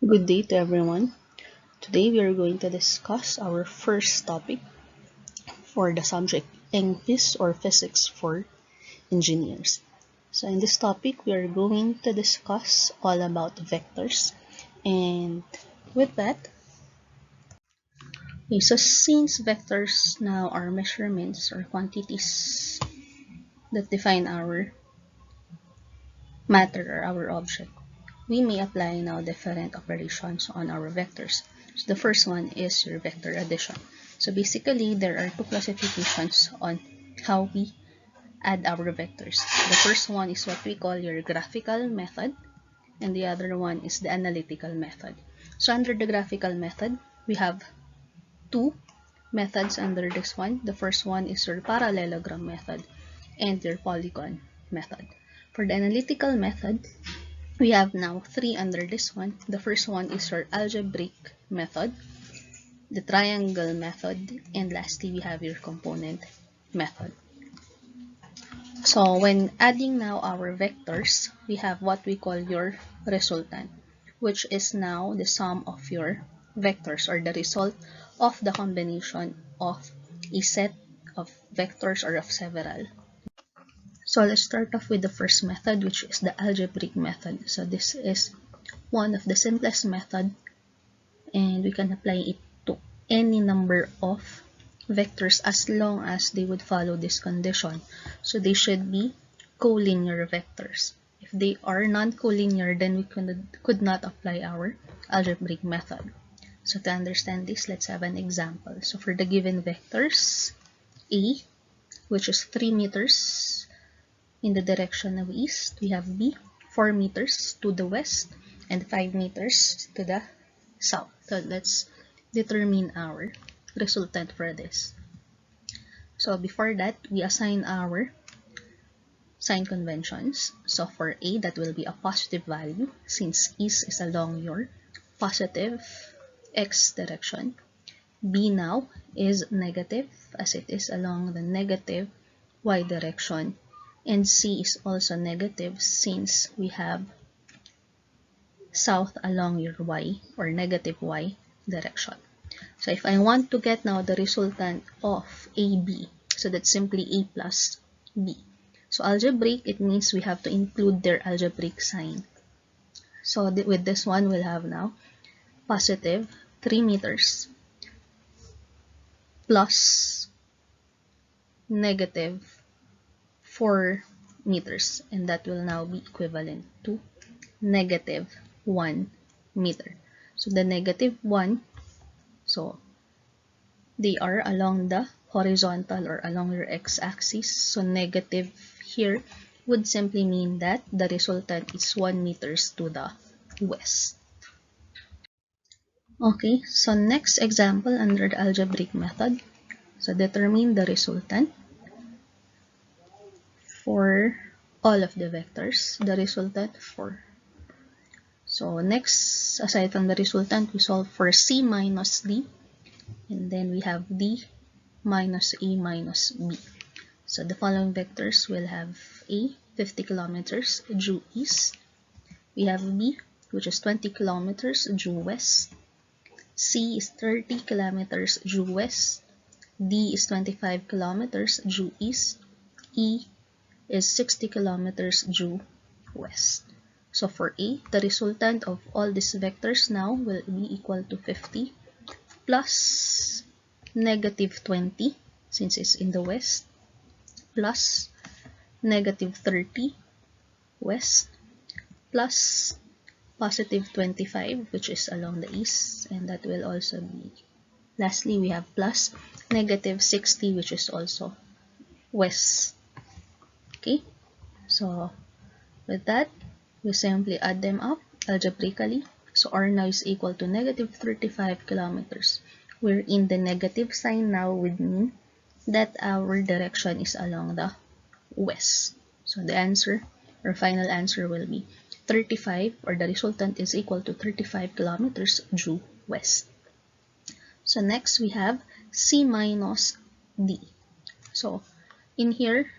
Good day to everyone. Today we are going to discuss our first topic for the subject EnggPhys or Physics for Engineers. So in this topic we are going to discuss all about vectors, and with that, so since vectors now are measurements or quantities that define our matter or our object, we may apply now different operations on our vectors. So the first one is your vector addition. So basically, there are two classifications on how we add our vectors. The first one is what we call your graphical method, and the other one is the analytical method. So under the graphical method, we have two methods under this one. The first one is your parallelogram method and your polygon method. For the analytical method, we have now three under this one. The first one is your algebraic method, the triangle method, and lastly we have your component method. So when adding now our vectors, we have what we call your resultant, which is now the sum of your vectors or the result of the combination of a set of vectors or of several. So let's start off with the first method, which is the algebraic method. So this is one of the simplest method, and we can apply it to any number of vectors as long as they would follow this condition. So they should be collinear vectors. If they are non-collinear, then we could not apply our algebraic method. So to understand this, let's have an example. So for the given vectors, A, which is 3 meters in the direction of east, we have B, 4 meters to the west, and 5 meters to the south. So let's determine our resultant for this. So before that, we assign our sign conventions. So for A, that will be a positive value since east is along your positive x direction. B now is negative as it is along the negative y direction. And C is also negative since we have south along your y or negative y direction. So if I want to get now the resultant of AB, so that's simply A plus B. So algebraic, it means we have to include their algebraic sign. So with this one, we'll have now positive 3 meters plus negative 4 meters, and that will now be equivalent to negative 1 meter. So the negative 1, so they are along the horizontal or along your x-axis. So negative here would simply mean that the resultant is 1 meters to the west. Okay, so next example under the algebraic method. So determine the resultant for all of the vectors, the resultant for. So next, aside from the resultant, we solve for C minus D, and then we have D minus A minus B. So the following vectors will have A, 50 kilometers due east. We have B, which is 20 kilometers due west. C is 30 kilometers due west. D is 25 kilometers due east. E is 60 kilometers due west. So for A, the resultant of all these vectors now will be equal to 50 plus negative 20, since it's in the west, plus negative 30 west, plus positive 25, which is along the east, and that will also be, lastly we have plus negative 60, which is also west. Okay, so with that, we simply add them up algebraically. So R now is equal to negative 35 kilometers, wherein the negative sign now would mean that our direction is along the west. So the answer, or final answer, will be 35, or the resultant is equal to 35 kilometers due west. So next we have C minus D. So in here,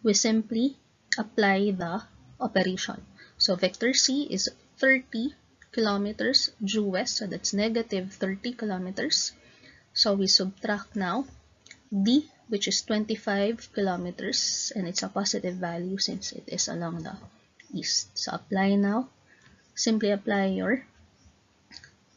we simply apply the operation. So vector C is 30 kilometers due west, so that's negative 30 kilometers. So we subtract now D, which is 25 kilometers, and it's a positive value since it is along the east. So apply now. Simply apply your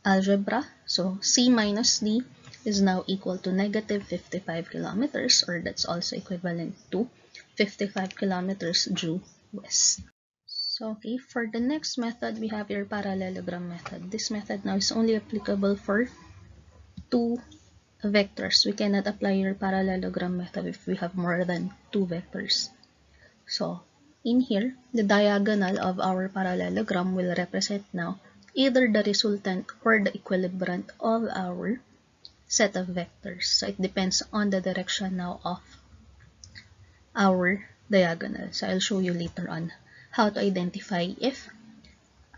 algebra. So C minus D is now equal to negative 55 kilometers, or that's also equivalent to 55 kilometers due west. So okay, for the next method, we have your parallelogram method. This method now is only applicable for two vectors. We cannot apply your parallelogram method if we have more than two vectors. So in here, the diagonal of our parallelogram will represent now either the resultant or the equilibrant of our set of vectors. So it depends on the direction now of our diagonal. So I'll show you later on how to identify if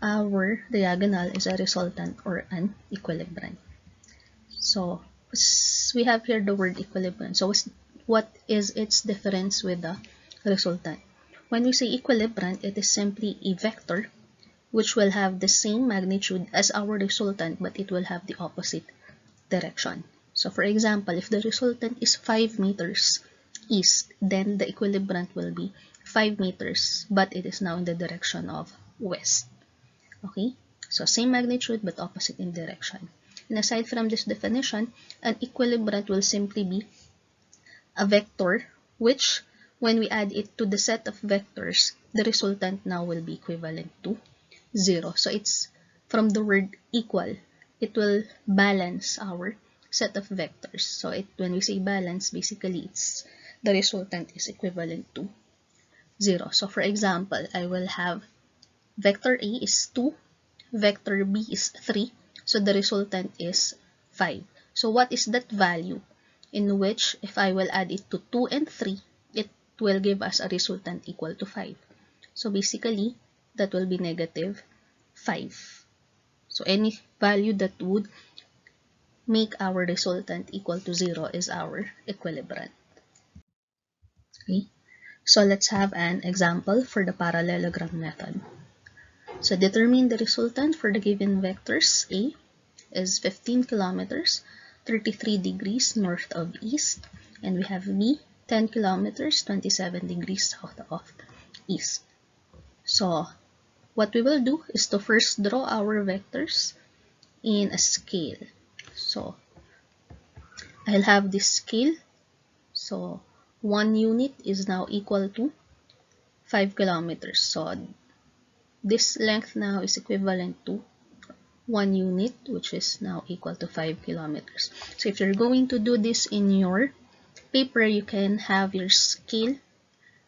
our diagonal is a resultant or an equilibrant. So we have here the word equilibrant. So what is its difference with the resultant? When we say equilibrant, it is simply a vector which will have the same magnitude as our resultant, but it will have the opposite direction. So for example, if the resultant is 5 meters east, then the equilibrant will be 5 meters, but it is now in the direction of west. Okay, so same magnitude but opposite in direction. And aside from this definition, an equilibrant will simply be a vector which, when we add it to the set of vectors, the resultant now will be equivalent to 0. So it's from the word equal, it will balance our set of vectors. So when we say balance, basically it's the resultant is equivalent to 0. So for example, I will have vector A is 2, vector B is 3, so the resultant is 5. So what is that value in which if I will add it to 2 and 3, it will give us a resultant equal to 5. So basically, that will be negative 5. So any value that would make our resultant equal to 0 is our equilibrant. Okay, so let's have an example for the parallelogram method. So determine the resultant for the given vectors. A is 15 kilometers, 33 degrees north of east, and we have B, 10 kilometers, 27 degrees south of east. So what we will do is to first draw our vectors in a scale. So I'll have this scale. So 1 unit is now equal to 5 kilometers. So this length now is equivalent to 1 unit, which is now equal to 5 kilometers. So if you're going to do this in your paper, you can have your scale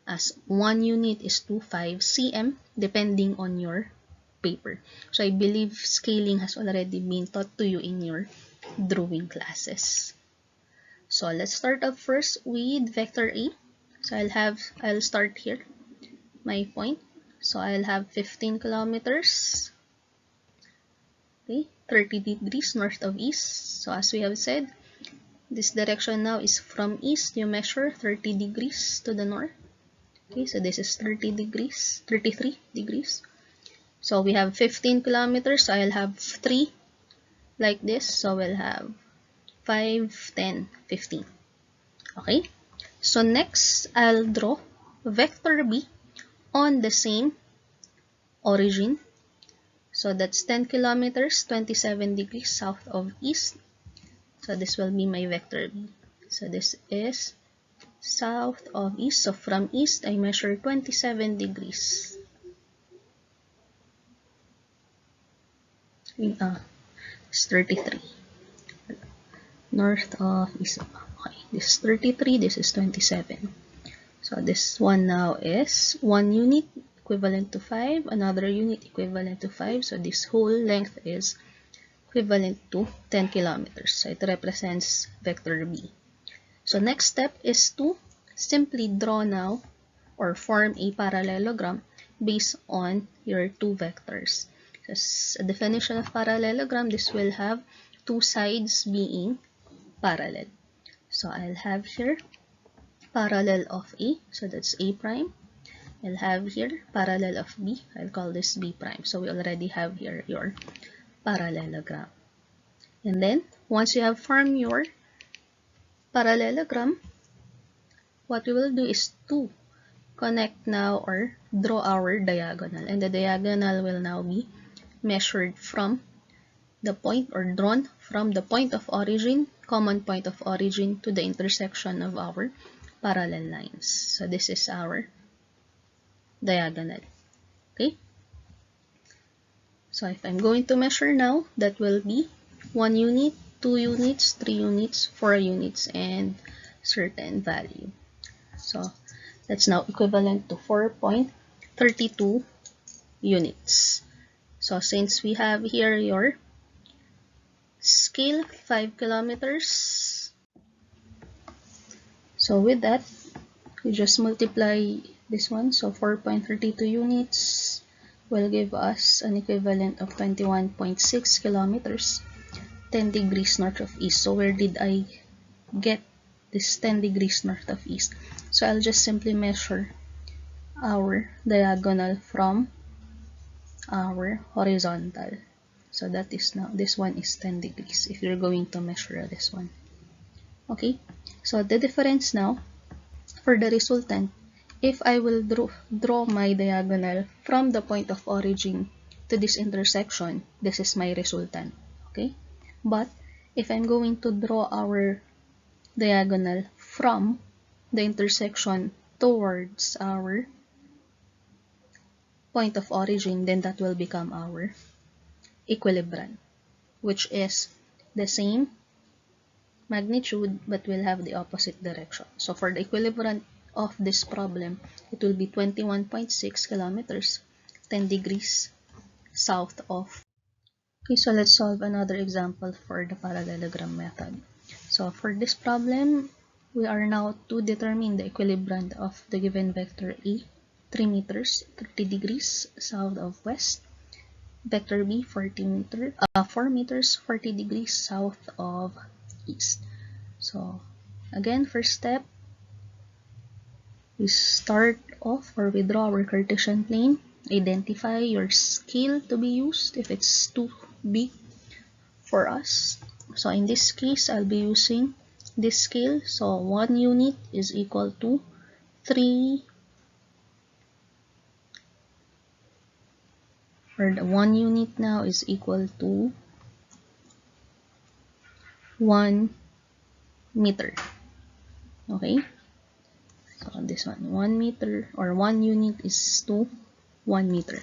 as 1 unit is to 5 cm, depending on your paper. So I believe scaling has already been taught to you in your drawing classes. So let's start up first with vector A. So I'll start here, my point. So I'll have 15 kilometers. Okay, 30 degrees north of east. So as we have said, this direction now is from east. You measure 30 degrees to the north. Okay, so this is 30 degrees, 33 degrees. So we have 15 kilometers. So I'll have 3 like this. So we'll have 5, 10, 15. Okay, so next I'll draw vector B on the same origin. So that's 10 kilometers, 27 degrees south of east. So this will be my vector B. So this is south of east. So from east, I measure 27 degrees. It's 33. North of east. Okay, this is 33, this is 27. So this one now is 1 unit equivalent to 5, another unit equivalent to 5. So this whole length is equivalent to 10 kilometers. So it represents vector B. So next step is to simply draw now or form a parallelogram based on your two vectors. As a definition of parallelogram, this will have two sides being parallel. So I'll have here parallel of A, so that's A prime, I'll have here parallel of B. I'll call this B prime. So we already have here your parallelogram. And then, once you have formed your parallelogram, what we will do is to connect now or draw our diagonal. And the diagonal will now be measured from the point or drawn from the point of origin, common point of origin, to the intersection of our parallel lines. So this is our diagonal. Okay? So if I'm going to measure now, that will be 1 unit, 2 units, 3 units, 4 units, and certain value. So that's now equivalent to 4.32 units. So since we have here your scale 5 kilometers, so with that, we just multiply this one. So 4.32 units will give us an equivalent of 21.6 kilometers, 10 degrees north of east. So where did I get this 10 degrees north of east? So I'll just simply measure our diagonal from our horizontal. So that is now, this one is 10 degrees if you're going to measure this one. Okay, so the difference now for the resultant, if I will draw my diagonal from the point of origin to this intersection, this is my resultant. Okay, but if I'm going to draw our diagonal from the intersection towards our point of origin, then that will become our equilibrant, which is the same magnitude but will have the opposite direction. So for the equilibrant of this problem, it will be 21.6 kilometers, 10 degrees south of. Okay, so let's solve another example for the parallelogram method. So for this problem, we are now to determine the equilibrant of the given vector A, 3 meters, 30 degrees south of west, vector B, 4 meters, 40 degrees south of east. So again, first step, we start off or we draw our Cartesian plane. Identify your scale to be used if it's too big for us. So in this case, I'll be using this scale. So 1 unit is equal to 3, or the 1 unit now is equal to 1 meter. Okay, so this one, 1 meter, or 1 unit is to 1 meter.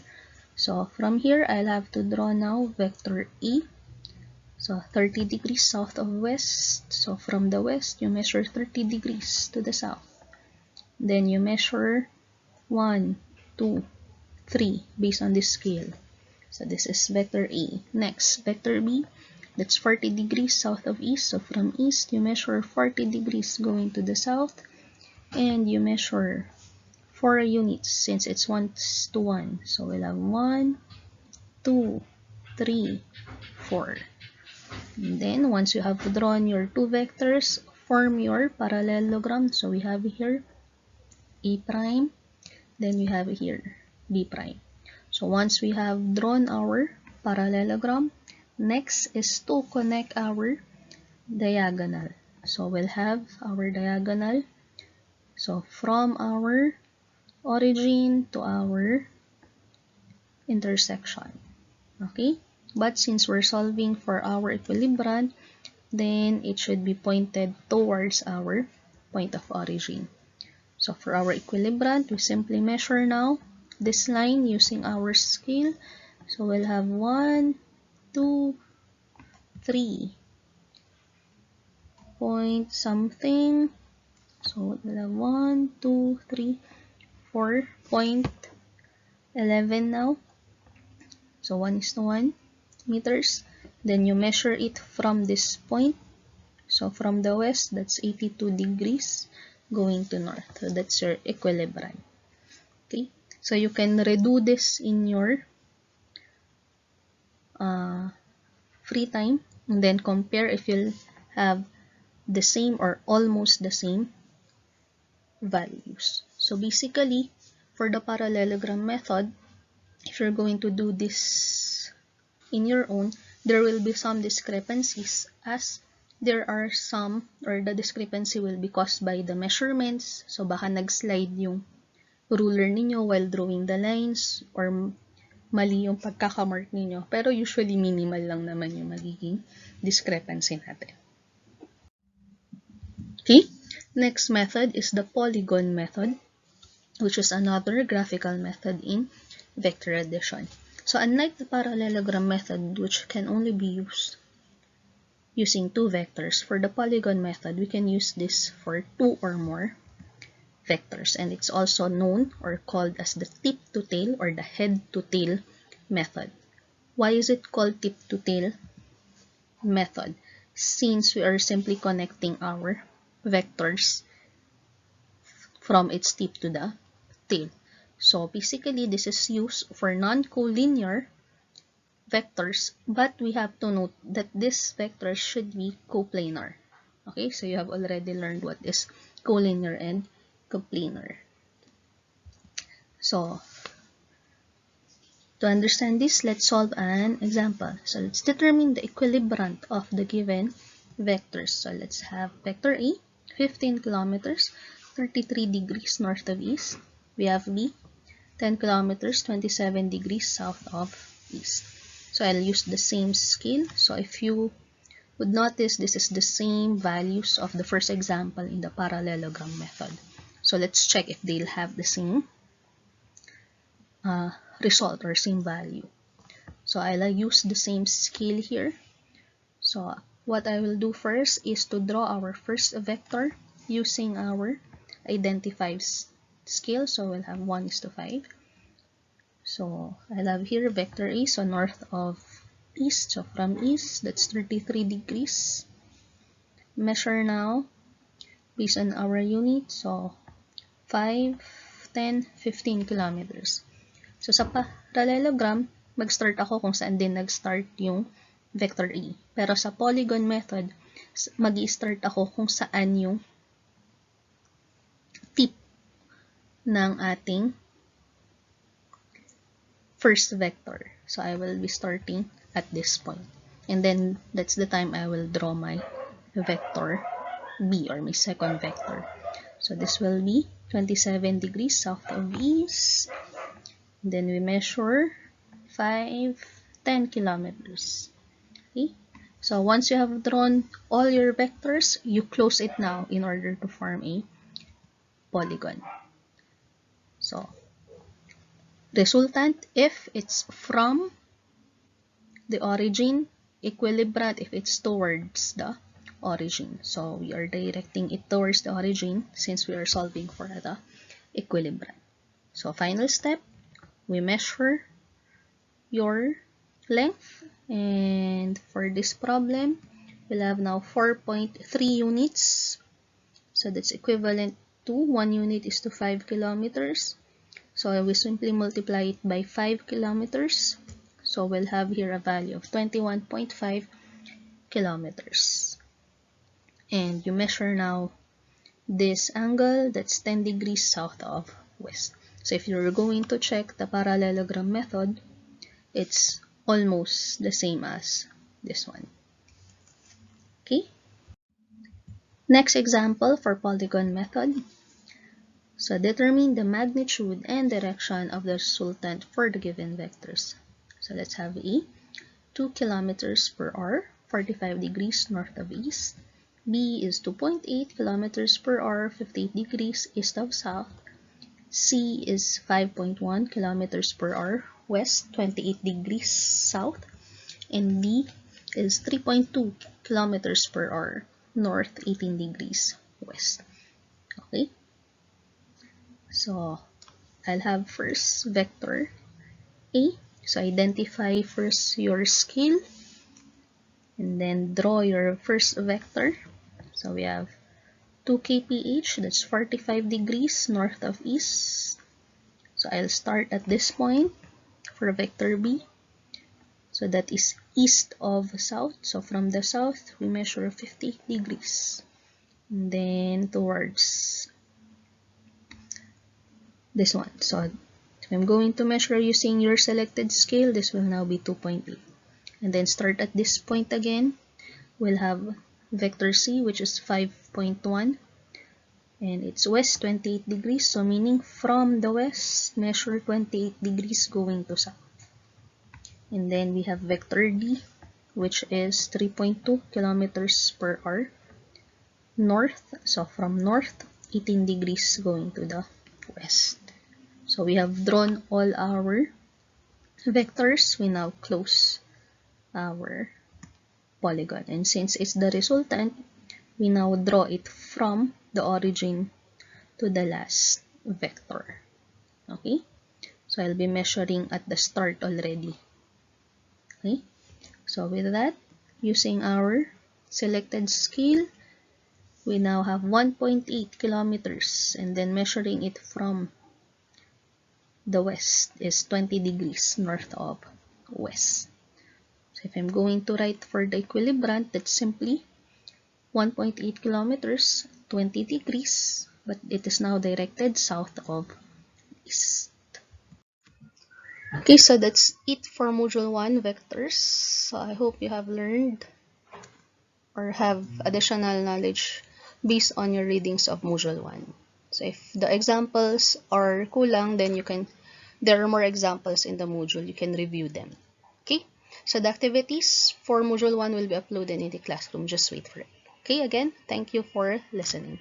So from here, I'll have to draw now vector E. So 30 degrees south of west. So from the west, you measure 30 degrees to the south. Then you measure 1, 2, 3 based on this scale. So this is vector E. Next, vector B. That's 40 degrees south of east. So from east, you measure 40 degrees going to the south. And you measure 4 units since it's 1:1. So we'll have 1, 2, 3, 4. And then once you have drawn your two vectors, form your parallelogram. So we have here A prime, then we have here B prime. So once we have drawn our parallelogram, next is to connect our diagonal. So we'll have our diagonal. So from our origin to our intersection. Okay? But since we're solving for our equilibrant, then it should be pointed towards our point of origin. So for our equilibrant, we simply measure now this line using our scale. So we'll have 1, 2, 3 point something. So we'll have 1, 2, 3, 4.11 now. So 1:1 meters. Then you measure it from this point. So from the west, that's 82 degrees going to north. So that's your equilibrant. Okay, so you can redo this in your free time and then compare if you'll have the same or almost the same values. So basically, for the parallelogram method, if you're going to do this in your own, there will be some discrepancies, as there are some, or the discrepancy will be caused by the measurements. So baka nag-slide yung ruler ninyo while drawing the lines, or mali yung pagkakamark ninyo. Pero usually minimal lang naman yung magiging discrepancy natin. Okay, next method is the polygon method, which is another graphical method in vector addition. So unlike the parallelogram method, which can only be used using two vectors, for the polygon method, we can use this for two or more vectors, and it's also known or called as the tip to tail or the head to tail method. Why is it called tip to tail method? Since we are simply connecting our vectors from its tip to the tail. So basically, this is used for non-collinear vectors, but we have to note that this vector should be coplanar. Okay, so you have already learned what is collinear and coplanar. So to understand this, let's solve an example. So let's determine the equilibrant of the given vectors. So let's have vector A, 15 kilometers, 33 degrees north of east. We have B, 10 kilometers, 27 degrees south of east. So I'll use the same scale. So if you would notice, this is the same values of the first example in the parallelogram method. So let's check if they'll have the same result or same value. So I'll use the same scale here. So what I will do first is to draw our first vector using our EnggPhys scale. So we'll have 1:5. So I'll have here vector A, so north of east. So from east, that's 33 degrees. Measure now based on our unit. So 5, 10, 15 kilometers. So sa parallelogram, mag-start ako kung saan din nag-start yung vector A. Pero sa polygon method, mag-i-start ako kung saan yung tip ng ating first vector. So I will be starting at this point. And then that's the time I will draw my vector B, or my second vector. So this will be 27 degrees south of east. Then we measure 5, 10 kilometers. Okay? So once you have drawn all your vectors, you close it now in order to form a polygon. So resultant if it's from the origin, equilibrant if it's towards the origin. So we are directing it towards the origin since we are solving for the equilibrant. So final step, we measure your length, and for this problem, we'll have now 4.3 units. So that's equivalent to 1 unit is to 5 kilometers. So we simply multiply it by 5 kilometers. So we'll have here a value of 21.5 kilometers. And you measure now this angle, that's 10 degrees south of west. So if you're going to check the parallelogram method, it's almost the same as this one. Okay. Next example for polygon method. So determine the magnitude and direction of the resultant for the given vectors. So let's have A, 2 kilometers per hour, 45 degrees north of east. B is 2.8 kilometers per hour, 58 degrees east of south. C is 5.1 kilometers per hour west, 28 degrees south. And D is 3.2 kilometers per hour north, 18 degrees west. Okay. So I'll have first vector A. So identify first your scale and then draw your first vector. So we have 2 kph, that's 45 degrees north of east. So I'll start at this point for vector B. So that is east of south. So from the south, we measure 50 degrees. And then towards this one. So if I'm going to measure using your selected scale, this will now be 2.8. And then start at this point again. We'll have vector C, which is 5.1. And it's west 28 degrees. So meaning from the west, measure 28 degrees going to south. And then we have vector D, which is 3.2 kilometers per hour. North, so from north, 18 degrees going to the west. So we have drawn all our vectors. We now close our polygon. And since it's the resultant, we now draw it from the origin to the last vector. Okay? So I'll be measuring at the start already. Okay? So with that, using our selected scale, we now have 1.8 kilometers, and then measuring it from the west is 20 degrees north of west. So if I'm going to write for the equilibrant, that's simply 1.8 kilometers, 20 degrees, but it is now directed south of east. Okay, so that's it for Module 1 vectors. So I hope you have learned or have additional knowledge based on your readings of Module 1. So if the examples are kulang, then there are more examples in the module. You can review them. Okay, so the activities for Module 1 will be uploaded in the classroom. Just wait for it. Okay, again, thank you for listening.